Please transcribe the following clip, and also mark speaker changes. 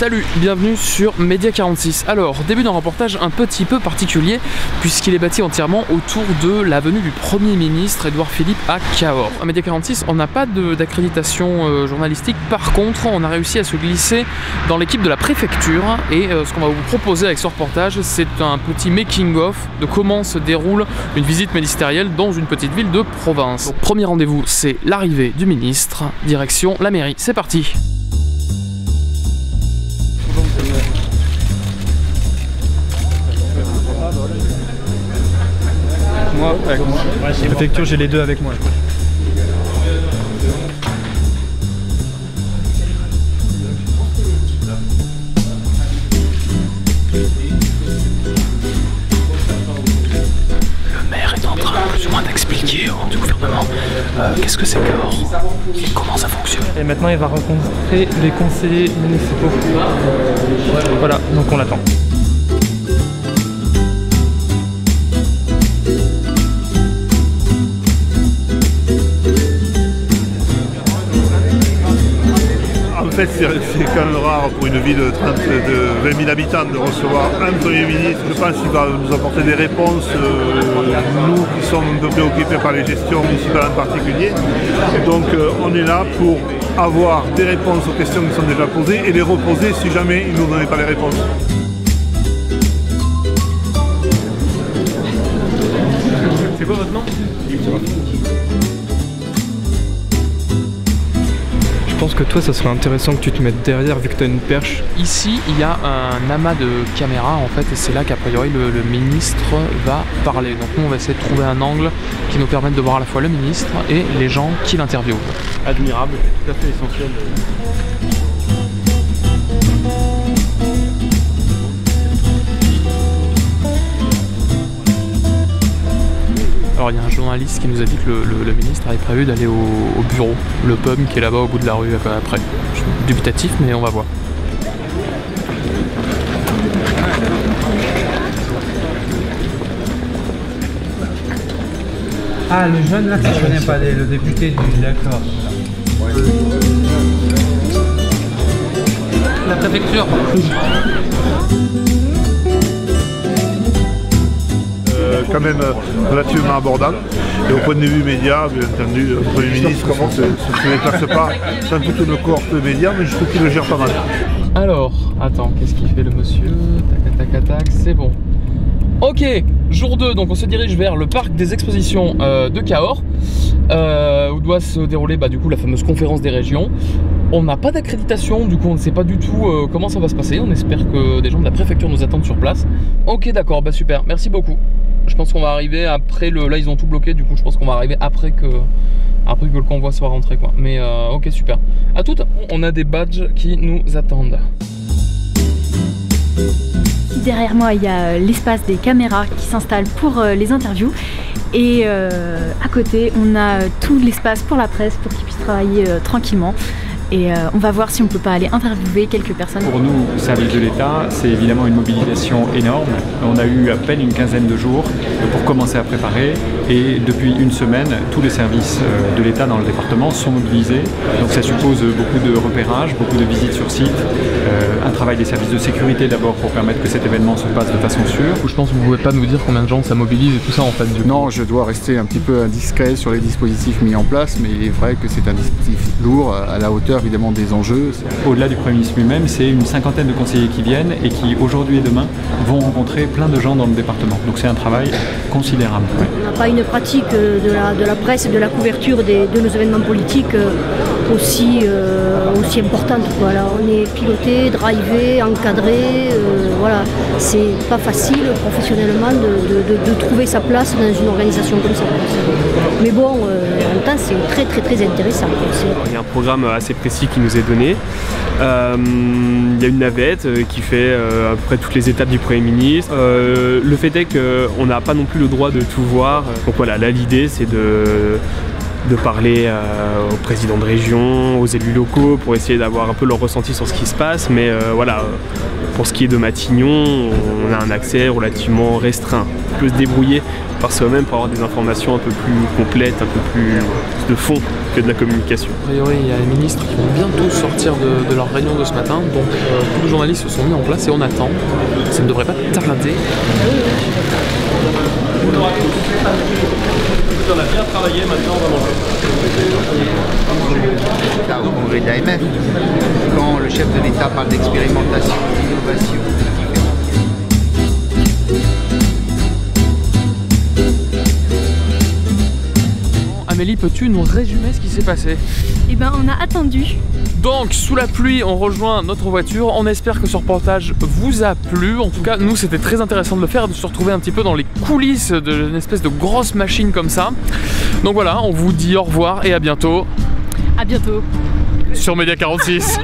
Speaker 1: Salut, bienvenue sur Média 46. Alors, début d'un reportage un petit peu particulier puisqu'il est bâti entièrement autour de la venue du Premier ministre Édouard Philippe à Cahors. À Média 46, on n'a pas d'accréditation journalistique. Par contre, on a réussi à se glisser dans l'équipe de la préfecture et ce qu'on va vous proposer avec ce reportage, c'est un petit making-of de comment se déroule une visite ministérielle dans une petite ville de province. Donc, premier rendez-vous, c'est l'arrivée du ministre, direction la mairie. C'est parti.
Speaker 2: Moi, avec moi. Ouais, préfecture, j'ai les deux avec moi.
Speaker 1: Le maire est en train plus ou moins d'expliquer au du gouvernement qu'est-ce que c'est Cahors, comment ça fonctionne.
Speaker 2: Et maintenant, il va rencontrer les conseillers municipaux. Voilà, donc on l'attend.
Speaker 3: En fait, c'est quand même rare pour une ville de 20 000 habitants de recevoir un Premier ministre. Je pense qu'il va nous apporter des réponses, nous qui sommes un peu préoccupés par les gestions municipales en particulier. Donc on est là pour avoir des réponses aux questions qui sont déjà posées et les reposer si jamais il ne nous donnait pas les réponses.
Speaker 2: C'est quoi votre nom ? Je pense que toi, ça serait intéressant que tu te mettes derrière vu que tu as une perche.
Speaker 1: Ici, il y a un amas de caméras en fait, et c'est là qu'a priori le ministre va parler. Donc nous, on va essayer de trouver un angle qui nous permette de voir à la fois le ministre et les gens qui l'interviewent.
Speaker 2: Admirable, tout à fait essentiel.
Speaker 1: Alors il y a un journaliste qui nous a dit que le ministre avait prévu d'aller au bureau, le pub qui est là-bas au bout de la rue après. Je suis dubitatif mais on va voir.
Speaker 4: Ah, le jeune là, ça je connais pas, le député du d'accord.
Speaker 1: La préfecture.
Speaker 3: Quand même relativement abordable. Et au point de vue média, bien entendu, le Premier ministre ne se déplace pas sans toute une cohorte de médias, mais je trouve qu'il le gère pas mal.
Speaker 1: Alors, attends, qu'est-ce qu'il fait le monsieur? Tac, tac, tac, c'est bon. Ok, jour 2, donc on se dirige vers le parc des expositions de Cahors, où doit se dérouler du coup la fameuse conférence des régions. On n'a pas d'accréditation, du coup on ne sait pas du tout comment ça va se passer. On espère que des gens de la préfecture nous attendent sur place. Ok, d'accord, super, merci beaucoup. Je pense qu'on va arriver après là ils ont tout bloqué, du coup je pense qu'on va arriver après que le convoi soit rentré quoi. Mais ok, super. À toutes, on a des badges qui nous attendent.
Speaker 5: Derrière moi, il y a l'espace des caméras qui s'installent pour les interviews. Et à côté, on a tout l'espace pour la presse pour qu'ils puissent travailler tranquillement. Et on va voir si on ne peut pas aller interviewer quelques personnes.
Speaker 6: Pour nous, service de l'État, c'est évidemment une mobilisation énorme. On a eu à peine une quinzaine de jours pour commencer à préparer. Et depuis une semaine, tous les services de l'État dans le département sont mobilisés. Donc ça suppose beaucoup de repérage, beaucoup de visites sur site, un travail des services de sécurité d'abord pour permettre que cet événement se passe de façon sûre.
Speaker 1: Je pense que vous ne pouvez pas nous dire combien de gens ça mobilise et tout ça en fait.
Speaker 7: Non, je dois rester un petit peu indiscret sur les dispositifs mis en place, mais il est vrai que c'est un dispositif lourd à la hauteur évidemment des enjeux.
Speaker 6: Au-delà du Premier ministre lui-même, c'est une cinquantaine de conseillers qui viennent et qui aujourd'hui et demain vont rencontrer plein de gens dans le département. Donc c'est un travail considérable. Ouais.
Speaker 8: On n'a pas une pratique de la presse et de la couverture de nos événements politiques aussi importante. Voilà. On est piloté, drivé, encadré. Voilà. C'est pas facile professionnellement de trouver sa place dans une organisation comme ça. Mais bon, en même temps, c'est très intéressant.
Speaker 9: Il y a un programme assez précis qui nous est donné. Il y a une navette qui fait à peu près toutes les étapes du Premier ministre. Le fait est qu'on n'a pas non plus le droit de tout voir. Donc voilà, là l'idée c'est de de parler aux présidents de région, aux élus locaux pour essayer d'avoir un peu leur ressenti sur ce qui se passe. Mais voilà, pour ce qui est de Matignon, on a un accès relativement restreint. On peut se débrouiller par soi-même pour avoir des informations un peu plus complètes, un peu plus de fond que de la communication.
Speaker 1: A priori, il y a les ministres qui vont bientôt sortir de leur réunion de ce matin, donc tous les journalistes se sont mis en place et on attend. Ça ne devrait pas tarder.
Speaker 9: Bonjour à tous. On a bien travaillé, maintenant on va manger.
Speaker 4: Au congrès de l'AMF, quand le chef de l'État parle d'expérimentation, d'innovation,
Speaker 1: Amélie, peux-tu nous résumer ce qui s'est passé?
Speaker 5: Eh ben, on a attendu.
Speaker 1: Donc, sous la pluie, on rejoint notre voiture. On espère que ce reportage vous a plu. En tout cas, nous, c'était très intéressant de le faire, de se retrouver un petit peu dans les coulisses d'une espèce de grosse machine comme ça. Donc voilà, on vous dit au revoir et à bientôt.
Speaker 5: À bientôt.
Speaker 1: Sur Média 46.